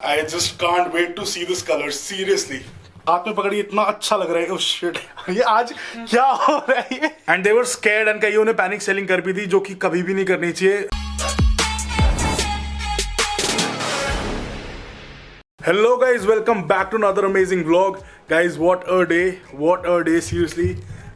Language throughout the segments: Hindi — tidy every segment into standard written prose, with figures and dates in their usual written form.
I just can't wait to see this color, seriously. हाथ में पकड़ी इतना अच्छा लग रहा है। oh shit, ये आज क्या हो रहा है ये? And they were scared and कईयों ने पैनिक सेलिंग कर भी थी, जो कि कभी भी नहीं करनी चाहिए। Hello guys, welcome back to another amazing vlog. Guys, what a day, seriously.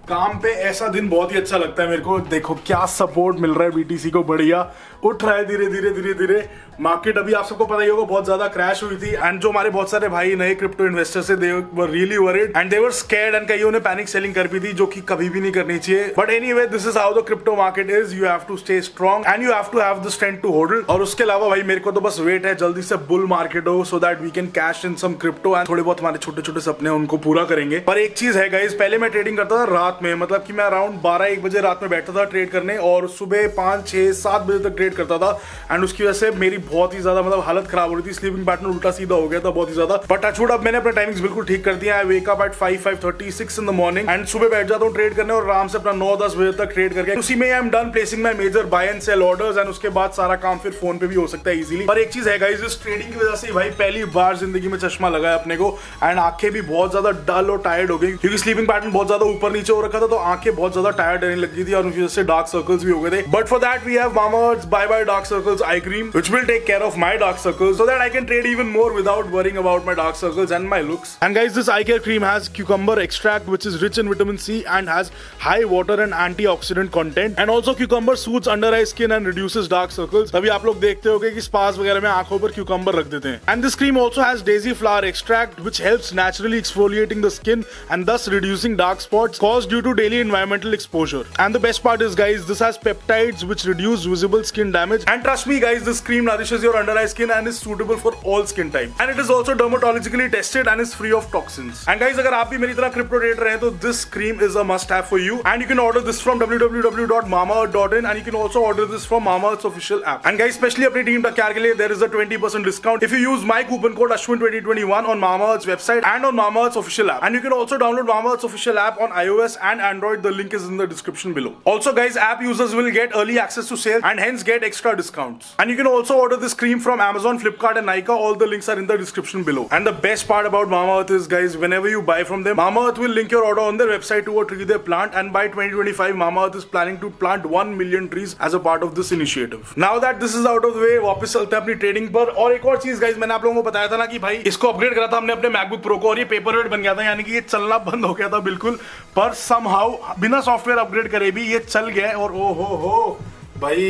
काम पे ऐसा दिन बहुत ही अच्छा लगता है मेरे को। देखो क्या सपोर्ट मिल रहा है बीटीसी को, बढ़िया उठ रहा है धीरे धीरे। मार्केट अभी आप सबको पता ही होगा बहुत ज्यादा क्रैश हुई थी, एंड जो हमारे बहुत सारे भाई नए क्रिप्टो इन्वेस्टर्स है, they were really worried and they were scared and कईयों ने पैनिक सेलिंग कर भी थी, जो कि कभी भी नहीं करनी चाहिए। But anyway, this is how the crypto market is. You have to stay strong and you have to have the strength to hold. और उसके अलावा भाई मेरे को तो बस वेट है जल्दी से बुल मार्केट हो, so that we can cash in some crypto and थोड़े बहुत हमारे छोटे छोटे सपने उनको पूरा करेंगे। पर एक चीज है गाइस, पहले मैं ट्रेडिंग करता था रात में, मतलब कि मैं अराउंड 12-1 बजे रात में बैठता था ट्रेड करने, और सुबह 5-6-7 बजे तक ट्रेड करता था। एंड उसकी वजह से मेरी बहुत ही ज्यादा मतलब हालत खराब हो रही थी, स्लीपिंग पैटर्न उल्टा सीधा हो गया था बहुत ही ज्यादा। बट टचवुड अब मैंने अपने टाइमिंग्स बिल्कुल ठीक कर दिया है। I wake up at 5-5:30-6 in the morning and सुबह बैठ जाता हूँ ट्रेड करने, और आराम से अपना 9-10 बजे तक ट्रेड करके उसी में I am done placing my major buy and sell orders, and उसके बाद सारा काम फिर फोन पे भी हो सकता है इजीली। पर एक चीज है गाइस, इस ट्रेडिंग की वजह से भाई पहली बार जिंदगी में चश्मा लगा है अपने को, एंड आंखें भी बहुत ज्यादा डल और टायर्ड हो गई, क्योंकि स्लीपिंग पैटर्न बहुत ज्यादा ऊपर नीचे हो रखा था, तो आंखें बहुत ज्यादा टायर्ड रहने लगी थी, और उनकी वजह से डार्क सर्कल्स भी हो गए थे। But for that we have Mamaearth's Bye Bye Dark Circles eye cream, which will take care of my dark circles, so that I can trade even more without worrying about my dark circles and my looks. And guys, this eye care cream has cucumber extract, which is rich in vitamin C and has high water and antioxidant content. And also cucumber soothes under eye skin and reduces dark circles. तभी आप लोग देखते होंगे कि स्पास वगैरह में आंखों पर cucumber रख देते हैं। And this cream also has daisy flower extract, which helps naturally exfoliating the skin and thus reducing dark spots caused due to daily environmental exposure. And the best part is, guys, this has peptides which reduce visible skin damage. And trust me, guys, this cream nourishes your under eye skin and is suitable for all skin type. And it is also dermatologically tested and is free of toxins. And guys, अगर आप भी मेरी तरह क्रिप्टो ट्रेडर हैं, तो this cream is a must have for you. And you can order this from www.mamaearth.in, and you can also order this from Mamaearth's official app. And guys, especially अपनी टीम टक्कर के लिए there is a 20% discount if you use my coupon code Ashwin2021 on Mamaearth's website and on Mamaearth's official app. And you can also download Mamaearth's official app on iOS and Android. The link is in the description below. Also, guys, app users will get early access to sales and hence get extra discounts. And you can also order this cream from Amazon, Flipkart and Nykaa. All the links are in the description below. And the best part about Mamaearth is, guys, whenever you buy from them, Mamaearth will link your order on their website to a tree they plant, and by 2025 Mamaearth is planning to plant 1 million trees as a part of this initiative. Now that this is out of the way, वापस चलते हैं अपनी ट्रेडिंग पर। और एक और चीज गाइस, मैंने आप लोगों को बताया था ना कि भाई इसको अपग्रेड करा था हमने अपने मैकबुक प्रो को, और ये पेपर वेट बन गया था, यानी कि ये चलना बंद हो गया था बिल्कुल। पर समहाउ बिना सॉफ्टवेयर अपग्रेड करे भी ये चल गया है। और ओ हो भाई,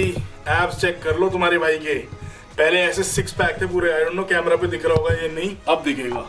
एप्स चेक कर लो तुम्हारे भाई के, पहले ऐसे 6 पैक थे पूरे। आई डोंट नो कैमरा पे दिख रहा होगा, ये नहीं अब दिखेगा,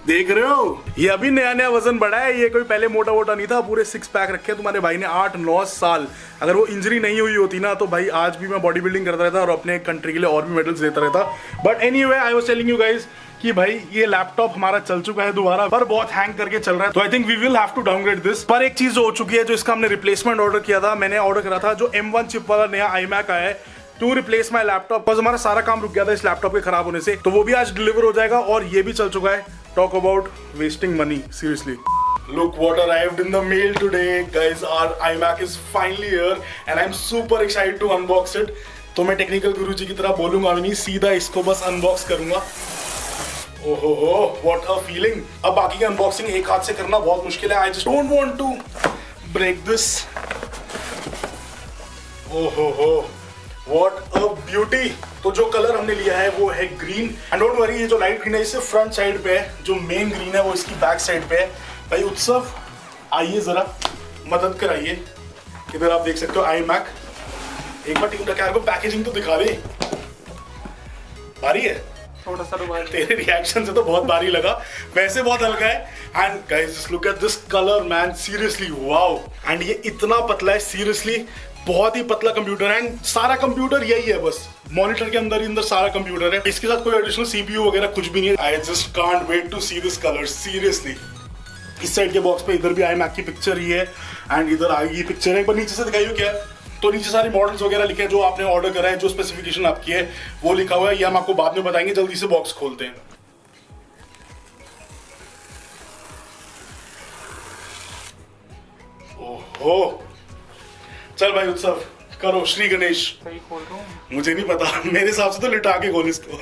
देख रहे हो? ये अभी नया नया वजन बढ़ा है, ये कोई पहले मोटा वोटा नहीं था। पूरे 6 पैक रखे तुम्हारे भाई ने 8-9 साल। अगर वो इंजरी नहीं हुई होती ना, तो भाई आज भी मैं बॉडी बिल्डिंग करता रहता और अपने कंट्री के लिए और भी मेडल्स देता रहता। But anyway, I was telling you guys कि भाई ये लैपटॉप हमारा चल चुका है दोबारा, पर बहुत हैंग करके चल रहा है, तो I think we will have to downgrade this. पर एक चीज हो चुकी है, जो इसका हमने रिप्लेसमेंट ऑर्डर किया था, मैंने ऑर्डर करा था जो M1 चिप वाला नया iMac आया है टू रिप्लेस माई लैपटॉप। बस हमारा सारा काम रुक गया था इस लैपटॉप के खराब होने से, तो वो भी आज डिलीवर हो जाएगा, और ये भी चल चुका है। Talk about wasting money, seriously. Look what arrived in the mail today, guys. Our iMac is finally here, and I'm super excited to unbox it. तो मैं टेक्निकल गुरुजी की तरह बोलूंगा भी नहीं, सीधा इसको बस अनबॉक्स करूंगा। ओहो, what a feeling! अब बाकी की अनबॉक्सिंग एक हाथ से करना बहुत मुश्किल है। I just don't want to break this. ओहो, what a beauty! तो जो कलर हमने लिया है वो है ग्रीन, एंड डोंट वरी, ये जो लाइट ग्रीन है इससे फ्रंट साइड पे है, जो मेन ग्रीन है वो इसकी बैक साइड पे है। भाई उत्सव, आइए जरा मदद कराइए। इधर आप देख सकते हो iMac। एक बार टीम टक्कर को पैकेजिंग तो दिखा दे। भारी है थोड़ा सा, तेरे रिएक्शन से तो बहुत भारी लगा, वैसे बहुत हल्का है। And guys, just look at this colour man, seriously wow. And ये इतना पतला है, सीरियसली बहुत ही पतला कंप्यूटर है, एंड सारा कंप्यूटर यही है, बस मॉनिटर के अंदर ही अंदर सारा कंप्यूटर है, इसके साथ कोई एडिशनल सीपीयू वगैरह कुछ भी नहीं है। I just can't wait to see this colour, seriously. इस साइड के बॉक्स पे इधर भी iMac की पिक्चर ही है, एंड इधर आगे की पिक्चर है। एक बार नीचे से दिखाइए क्या है, तो नीचे सारी मॉडल्स वगैरह लिखे हैं जो आपने ऑर्डर करा है, जो स्पेसिफिकेशन आपकी है वो लिखा हुआ है। ये हम आपको बाद में बताएंगे। जल्दी से बॉक्स खोलते हैं। ओहो, चल भाई उत्सव, करो श्री गणेश। सही खोल रहा हूँ, मुझे नहीं पता, मेरे हिसाब से तो लिटा के खोल इसको।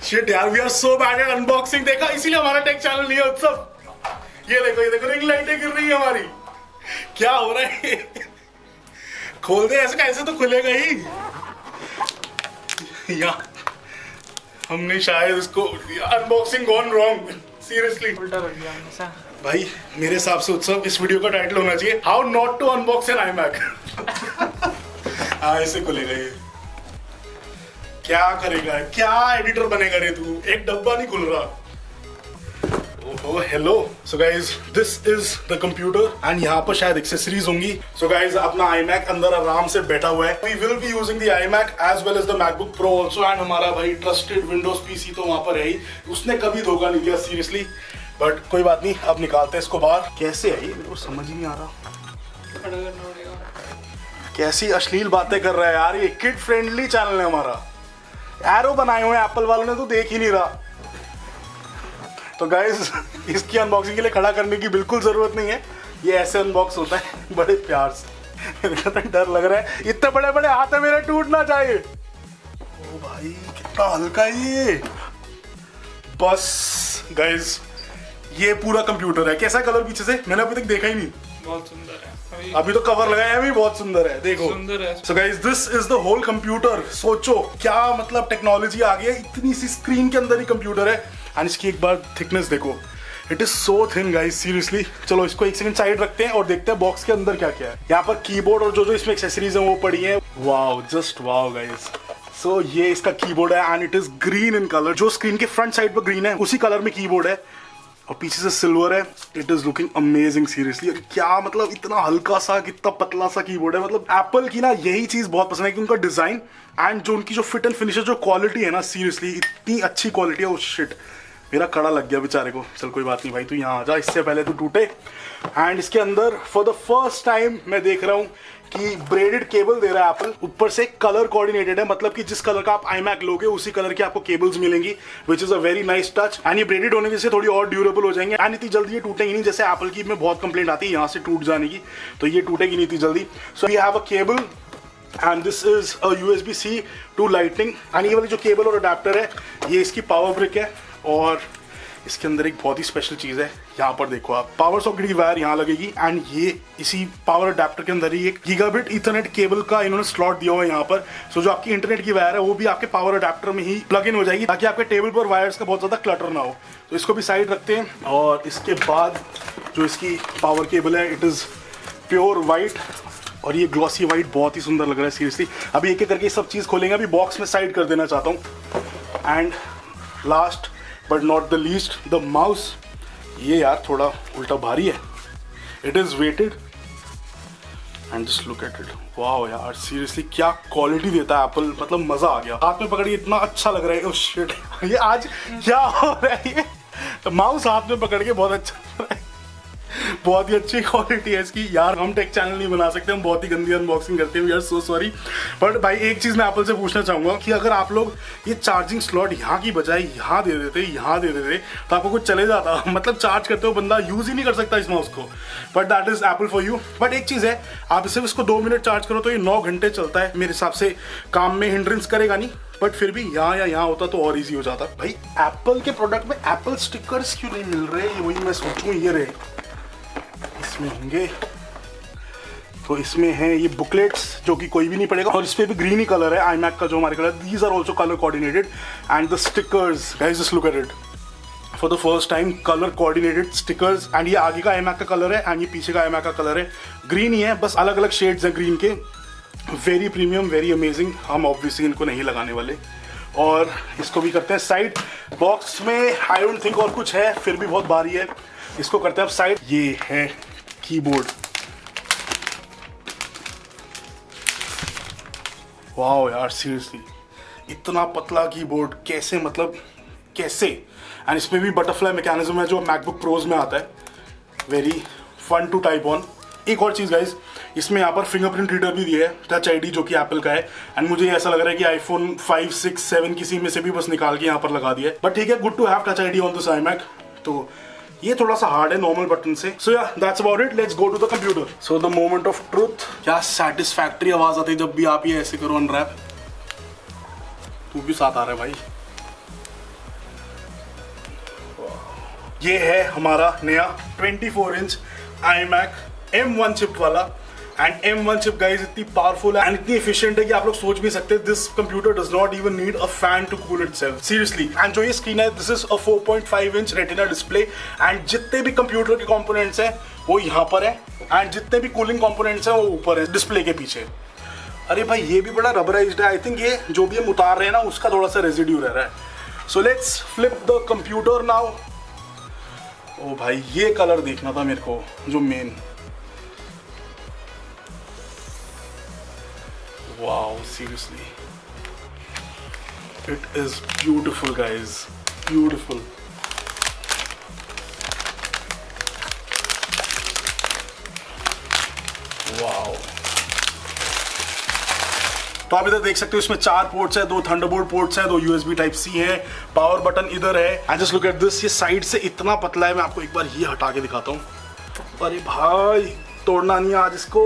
शिट यार, we are so bad at unboxing. देखा, इसीलिए हमारा टेक चैनल नहीं है उत्सव। ये देखो रिंग लाइटें गिर रही है हमारी। क्या हो रहा है? खोल दे, ऐसे कैसे तो खुलेगा ही। या हमने शायद इसको अनबॉक्सिंग गॉन रॉन्ग, सीरियसली उल्टा कर दिया हमने। भाई मेरे हिसाब से उत्सव इस वीडियो का टाइटल होना चाहिए how not to unbox an iMac। हाँ, ऐसे खुलेगा ये। क्या करेगा, क्या एडिटर बनेगा रे तू? एक डब्बा नहीं खुल रहा। ओहो, hello. So guys, this is the computer and यहाँ पर शायद एक्सेसरीज होंगी। सो गाइज, अपना iMac अंदर आराम से बैठा हुआ है। We will be using the iMac as well as the MacBook Pro also. And हमारा भाई ट्रस्टेड विंडोज पीसी तो वहां पर है ही, उसने कभी धोखा नहीं दिया सीरियसली। बट कोई बात नहीं, अब निकालते हैं इसको बाहर। कैसे है ये, मेरे को समझ ही नहीं आ रहा। कैसी अश्लील बातें कर रहा है यार, ये किड फ्रेंडली चैनल है हमारा। एरो बनाए हुए हैं एप्पल वालों ने, तो देख ही नहीं रहा। तो गाइस, इसकी अनबॉक्सिंग के लिए खड़ा करने की बिल्कुल जरूरत नहीं है। ये ऐसे अनबॉक्स होता है बड़े प्यार से। डर लग रहा है, इतने बड़े बड़े हाथ है मेरे, टूट ना जाए। ओ भाई, कितना हल्का है ये। बस गाइस, ये पूरा कंप्यूटर है। कैसा कलर पीछे से, मैंने अभी तक देखा ही नहीं। बहुत सुंदर है। अभी तो कवर लगाया है, भी बहुत सुंदर है, देखो सुंदर है। So guys, this is the whole computer. सोचो क्या मतलब टेक्नोलॉजी आ गई है, इतनी सी स्क्रीन के अंदर ही कंप्यूटर है। एंड इसकी एक बार थिकनेस देखो, it is so thin guys, seriously. चलो इसको एक सेकंड साइड रखते हैं और देखते हैं बॉक्स के अंदर क्या क्या है। यहाँ पर कीबोर्ड और जो इसमें एक्सेसरीज है वो पड़ी है। Wow, just wow guys. So ये इसका कीबोर्ड है and it is green in colour. जो स्क्रीन के फ्रंट साइड पर ग्रीन है, उसी कलर में कीबोर्ड है और पीछे से सिल्वर है। It is looking amazing seriously. क्या मतलब, इतना हल्का सा, कितना पतला सा कीबोर्ड है। मतलब एप्पल की ना यही चीज बहुत पसंद है कि उनका डिजाइन एंड जो उनकी जो फिट एंड फिनिश, जो क्वालिटी है ना, सीरियसली इतनी अच्छी क्वालिटी है। उस शिट, मेरा कड़ा लग गया बेचारे को। चल कोई बात नहीं भाई, तू यहाँ आ जा, इससे पहले तू टूटे। एंड इसके अंदर फॉर द फर्स्ट टाइम मैं देख रहा हूँ कि ब्रेडेड केबल दे रहा है एप्पल। ऊपर से कलर कोऑर्डिनेटेड है, मतलब कि जिस कलर का आप iMac लोगे उसी कलर की आपको केबल्स मिलेंगी, which is a very nice touch. And ये ब्रेडेड होने से थोड़ी और ड्यूरेबल हो जाएंगे एंड इतनी जल्दी ये टूटेंगी नहीं। जैसे एप्पल की में बहुत कंप्लेंट आती है यहाँ से टूट जाने की, तो ये टूटेगी नहीं इतनी जल्दी। So we have a cable and this is a USB-C to lightning. And ये वाली जो केबल और अडेप्टर है, ये इसकी पावर ब्रिक है। और इसके अंदर एक बहुत ही स्पेशल चीज़ है, यहाँ पर देखो आप, पावर सॉकेट की वायर यहाँ लगेगी। एंड ये इसी पावर अडेप्टर के अंदर ही एक गीगाबिट ईथरनेट केबल का इन्होंने स्लॉट दिया हुआ है यहाँ पर। सो जो आपकी इंटरनेट की वायर है वो भी आपके पावर अडेप्टर में ही प्लग इन हो जाएगी, ताकि आपके टेबल पर वायर्स का बहुत ज़्यादा क्लटर ना हो। तो इसको भी साइड रखते हैं। और इसके बाद जो इसकी पावर केबल है, इट इज़ प्योर वाइट और ये ग्लॉसी वाइट बहुत ही सुंदर लग रहा है सीरियसली। अभी एक एक करके सब चीज़ खोलेंगे, अभी बॉक्स में साइड कर देना चाहता हूँ। And last but not the least, the mouse. ये यार थोड़ा उल्टा भारी है। It is weighted and just look at it. Wow यार, सीरियसली क्या क्वालिटी देता है एप्पल, मतलब मजा आ गया। हाथ में पकड़िए, इतना अच्छा लग रहा है। ओह शिट, ये आज क्या हो रहा है? ये माउस हाथ में पकड़ के बहुत अच्छा लग रहा है। बहुत ही अच्छी क्वालिटी है इसकी। यार हम टेक चैनल नहीं बना सकते, हम बहुत ही गंदी अनबॉक्सिंग करते हैं, we are so sorry. But भाई एक चीज़ मैं एप्पल से पूछना चाहूँगा कि अगर आप लोग ये चार्जिंग स्लॉट यहाँ की बजाय यहाँ दे देते, यहाँ दे देते, तो आपको कुछ चले जाता। मतलब चार्ज करते हो बंदा यूज़ ही नहीं कर सकता इस माउस को। But that is Apple for you. But एक चीज़ है, आप सिर्फ इसको 2 मिनट चार्ज करो तो ये 9 घंटे चलता है। मेरे हिसाब से काम में हिंड्रेंस करेगा नहीं, बट फिर भी यहाँ या यहाँ होता तो और इजी हो जाता। भाई एप्पल के प्रोडक्ट में एप्पल स्टिकर्स क्यों नहीं मिल रहे, ये वही मैं सोचूँ। ये रहे, इसमें होंगे। तो इसमें है ये बुकलेट्स, जो कि कोई भी नहीं पड़ेगा। और इस पे भी ग्रीन ही कलर है iMac का जो हमारे colour, these are also colour coordinated. And the stickers guys, just look at it, for the first time colour coordinated stickers. And ये आगे का iMac का कलर है एंड ये पीछे का iMac का कलर है। ग्रीन ही है, बस अलग अलग शेड्स हैं ग्रीन के। Very premium, very amazing. हम ऑब्वियसली इनको नहीं लगाने वाले। और इसको भी करते हैं साइड। बॉक्स में आई डोंट थिंक और कुछ है, फिर भी बहुत भारी है। इसको करते हैं अब साइड। ये है कीबोर्ड। वाओ यार, सीरियसली इतना पतला कीबोर्ड कैसे, मतलब कैसे। एंड इसमें भी बटरफ्लाई मैकेनिज्म है जो मैकबुक प्रोज में आता है। Very fun to type on. एक और चीज़ गाइज, इसमें यहाँ पर फिंगरप्रिंट रीडर भी दिया है, टच आईडी, जो कि एप्पल का है। एंड मुझे ऐसा लग रहा है कि आईफोन 5, 6, 7 किसी में से भी बस निकाल के यहाँ पर लगा दिया है। बट ठीक है, good to have touch ID on this iMac। तो ये थोड़ा सा हार्ड है नॉर्मल बटन से। So yeah that's about it, let's go to the computer. So the moment of truth. क्या सैटिस्फैक्टरी आवाज आती है जब भी आप ये ऐसे करो अनरैप। तू भी साथ आ रहा है भाई। ये है हमारा नया 24 इंच iMac M1 चिप वाला। एंड M1 चिप गाइस इतनी पावरफुल है एंड इतनी एफिशिएंट है कि आप लोग सोच भी सकते हैं this computer does not even need a fan to cool itself, seriously. And जो ये स्क्रीन है this is a 4.5 inch retina display and जितने भी कंप्यूटर के कंपोनेंट्स हैं वो यहाँ पर है एंड जितने भी कूलिंग कंपोनेंट्स हैं वो ऊपर है डिस्प्ले के पीछे। अरे भाई ये भी बड़ा रबराइज्ड है, आई थिंक ये जो भी हम उतार रहे हैं ना उसका थोड़ा सा रेजिड्यू रह रहा है। So let's flip the computer now. ओ भाई ये कलर देखना था मेरे को, जो main, wow, seriously it is beautiful guys, beautiful। wow, तो आप इधर देख सकते हो इसमें 4 पोर्ट्स है, 2 थंडरबोल्ट पोर्ट्स है, 2 USB टाइप C है, पावर बटन इधर है। And just look at this, ये साइड से इतना पतला है, मैं आपको एक बार ये हटा के दिखाता हूँ। अरे भाई तोड़ना नहीं है आज इसको।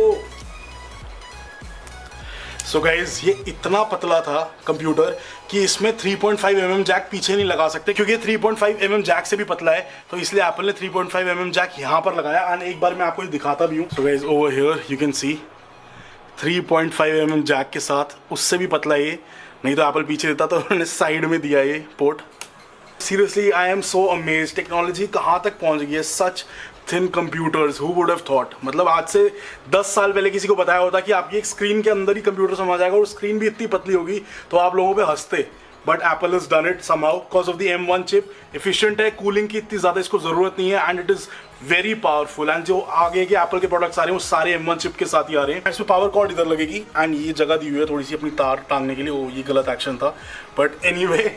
सो गाइज ये इतना पतला था कंप्यूटर कि इसमें 3.5 mm जैक पीछे नहीं लगा सकते, क्योंकि 3.5 mm जैक से भी पतला है, तो इसलिए एप्पल ने 3.5 mm जैक यहाँ पर लगाया। एंड एक बार मैं आपको ये दिखाता भी हूँ। So guys over here you can see 3.5 mm jack के साथ, उससे भी पतला ये, नहीं तो एप्पल पीछे देता तो उन्होंने साइड में दिया ये port. Seriously I am so amazed, technology कहाँ तक पहुँच गई है। Such thin computers, who would have thought. मतलब आज से 10 साल पहले किसी को बताया होता कि आपकी एक स्क्रीन के अंदर ही कंप्यूटर समझ जाएगा और स्क्रीन भी इतनी पतली होगी तो आप लोगों पे हंसते। But Apple is done it somehow because of the M1 chip. Efficient है, कूलिंग की इतनी ज़्यादा इसको ज़रूरत नहीं है and it is very powerful. And जो आगे के एप्पल के प्रोडक्ट्स आ रहे हैं वो सारे M1 चिप के साथ ही आ रहे हैं। इसमें पावर कॉर्ड इधर लगेगी एंड ये जगह दी हुई है थोड़ी सी अपनी तार टांगने के लिए, वो ये गलत एक्शन था but anyway.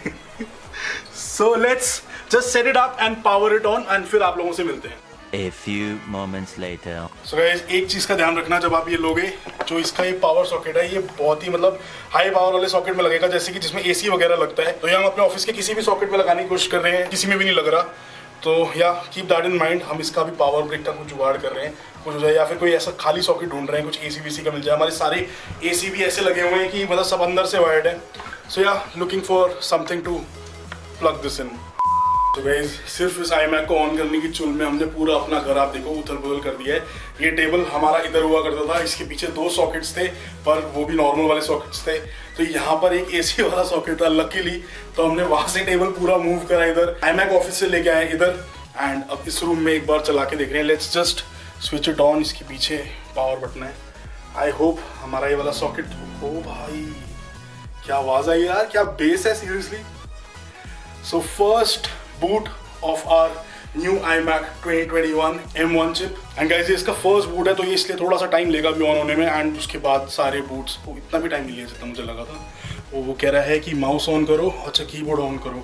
So let's just set it up and power it on and फिर आप लोगों से मिलते हैं। A few moments later. So guys, एक चीज़ का ध्यान रखना जब आप ये लोगे, जो इसका ये पावर सॉकेट है ये बहुत ही मतलब हाई पावर वाले सॉकेट में लगेगा, जैसे कि जिसमें AC वगैरह लगता है। तो ये हम अपने ऑफिस के किसी भी सॉकेट में लगाने की कोशिश कर रहे हैं, किसी में भी नहीं लग रहा। तो या कीप दैट इन माइंड, हम इसका भी पावर ब्रेक का कुछ जुगाड़ कर रहे हैं, कुछ हो जाए या फिर कोई ऐसा खाली सॉकेट ढूंढ रहे हैं, कुछ AC VC का मिल जाए। हमारे सारे AC भी ऐसे लगे हुए हैं कि मतलब सब अंदर से वायर्ड है। So yeah looking for something to plug this in. तो गाइस सिर्फ इस iMac को ऑन करने की चुल में हमने पूरा अपना घर, आप देखो, उथल पुथल कर दिया है। ये टेबल हमारा इधर हुआ करता था, इसके पीछे 2 सॉकेट्स थे पर वो भी नॉर्मल वाले सॉकेट्स थे। तो यहाँ पर एक AC वाला सॉकेट था लकीली, तो हमने वहाँ से टेबल पूरा मूव करा इधर, iMac ऑफिस से लेके आए इधर। एंड अब इस रूम में एक बार चला के देख रहे हैं। Let's just switch it on. इसके पीछे पावर बटन है। आई होप हमारा ये वाला सॉकेट, ओ भाई क्या आवाज़ आई यार, क्या बेस है seriously. So first boot of our new iMac 2021 M1 chip and guys ये इसका फर्स्ट बूट है तो ये इसलिए थोड़ा सा टाइम लेगा भी ऑन होने में। एंड उसके बाद सारे बूट्स को इतना भी टाइम नहीं लिया जितना मुझे लगा था। वो कह रहा है कि माउस ऑन करो, अच्छा कीबोर्ड ऑन करो।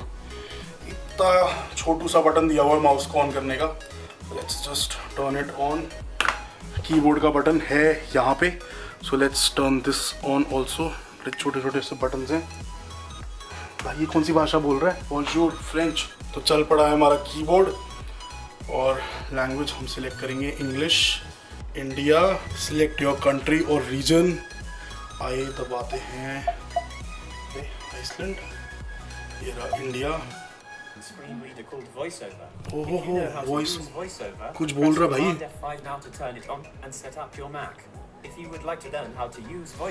इतना छोटू सा बटन दिया हुआ है माउस को ऑन करने का। Let's just turn it on. Keyboard का बटन है यहाँ पे, so let's turn this on also. छोटे छोटे से बटन हैं। भाई ये कौन सी भाषा बोल रहा है? बोनजूर, फ्रेंच। तो चल पड़ा है हमारा कीबोर्ड और लैंग्वेज हम सिलेक्ट करेंगे English, India, select your country और रीजन। आए दबाते हैं आइसलैंड, ये रहा इंडिया। ओहो वॉइस कुछ बोल रहा भाई।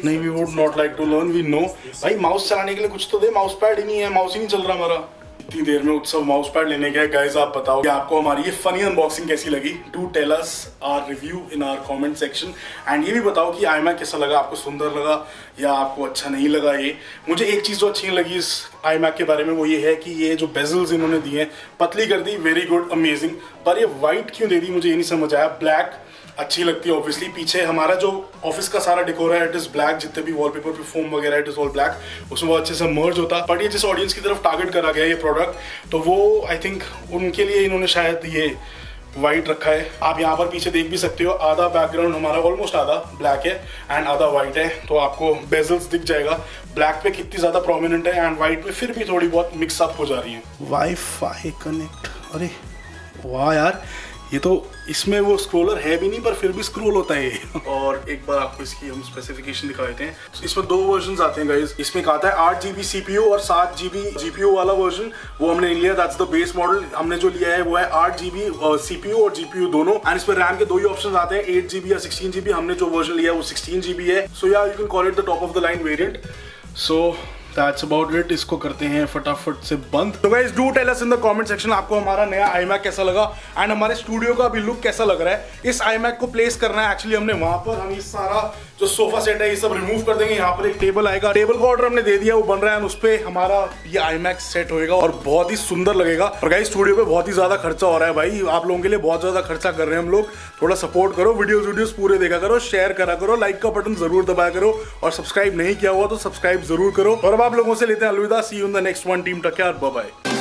नहीं, we would not like to learn, we know. भाई माउस चलाने के लिए कुछ तो दे, माउस पैड ही नहीं है, माउस ही नहीं चल रहा हमारा। इतनी देर में उत्सव माउस पैड लेने गया। गाइस आप बताओ कि आपको हमारी ये फनी अनबॉक्सिंग कैसी लगी। Do tell us our review in our comment section and ये भी बताओ कि iMac कैसा लगा, आपको सुंदर लगा या आपको अच्छा नहीं लगा। ये मुझे एक चीज़ जो अच्छी नहीं लगी इस iMac के बारे में वो ये है कि ये जो बेजल्स इन्होंने दिए हैं पतली कर दी, वेरी गुड, अमेजिंग। पर ये वाइट क्यों दे दी मुझे ये नहीं समझ आया। ब्लैक अच्छी लगती है ऑब्वियसली। पीछे हमारा जो ऑफिस का सारा डेकोर है इट इज ब्लैक, जितने भी वॉलपेपर पे फोम वगैरह इट इज ऑल ब्लैक, उसमें बहुत अच्छे से मर्ज होता। बट ये जिस ऑडियंस की तरफ टारगेट करा गया ये प्रोडक्ट, तो वो आई थिंक उनके लिए इन्होंने शायद ये वाइट रखा है। आप यहाँ पर पीछे देख भी सकते हो, आधा बैकग्राउंड हमारा ऑलमोस्ट आधा ब्लैक है एंड आधा वाइट है। तो आपको बेजल्स दिख जाएगा ब्लैक पे कितनी ज़्यादा प्रोमिनेंट है एंड वाइट पे फिर भी थोड़ी बहुत मिक्सअप हो जा रही है। वाईफाई कनेक्ट, अरे वाह यार, ये तो इसमें वो स्क्रोलर है भी नहीं पर फिर भी स्क्रोल होता है ये। और एक बार आपको इसकी हम स्पेसिफिकेशन दिखा देते हैं। इसमें 2 वर्जन आते हैं गाइस। इसमें आता है 8 GB CPU और 7 GB GPU वाला वर्जन, वो हमने नहीं लिया, दैट्स द बेस मॉडल। हमने जो लिया है वो है 8 GB CPU और GPU दोनों। एंड इसमें रैम के 2 ही ऑप्शन आते हैं, 8 GB या 16 GB। हमने जो वर्जन लिया है वो 16 GB है। So yeah you can call it the top of the line variant. So that's about it. इसको करते हैं फटाफट से बंद। तो guys do tell us in the comment section आपको हमारा नया iMac कैसा लगा एंड हमारे स्टूडियो का भी लुक कैसा लग रहा है। इस iMac को प्लेस करना है एक्चुअली हमने वहां पर। हम ये सारा जो सोफा सेट है ये सब रिमूव कर देंगे। यहाँ पर एक टेबल आएगा, टेबल का ऑर्डर हमने दे दिया, वो बन रहा है। उस पर हमारा ये iMac सेट होएगा और बहुत ही सुंदर लगेगा। और गाइस स्टूडियो पे बहुत ही ज्यादा खर्चा हो रहा है भाई, आप लोगों के लिए बहुत ज्यादा खर्चा कर रहे हैं हम लोग। थोड़ा सपोर्ट करो, वीडियोस पूरे देखा करो, शेयर करा करो, लाइक का बटन जरूर दबाया करो और सब्सक्राइब नहीं किया हुआ तो सब्सक्राइब जरूर करो। और अब आप लोगों से लेते हैं अलविदा। See you in the next one. Team take care, bye bye.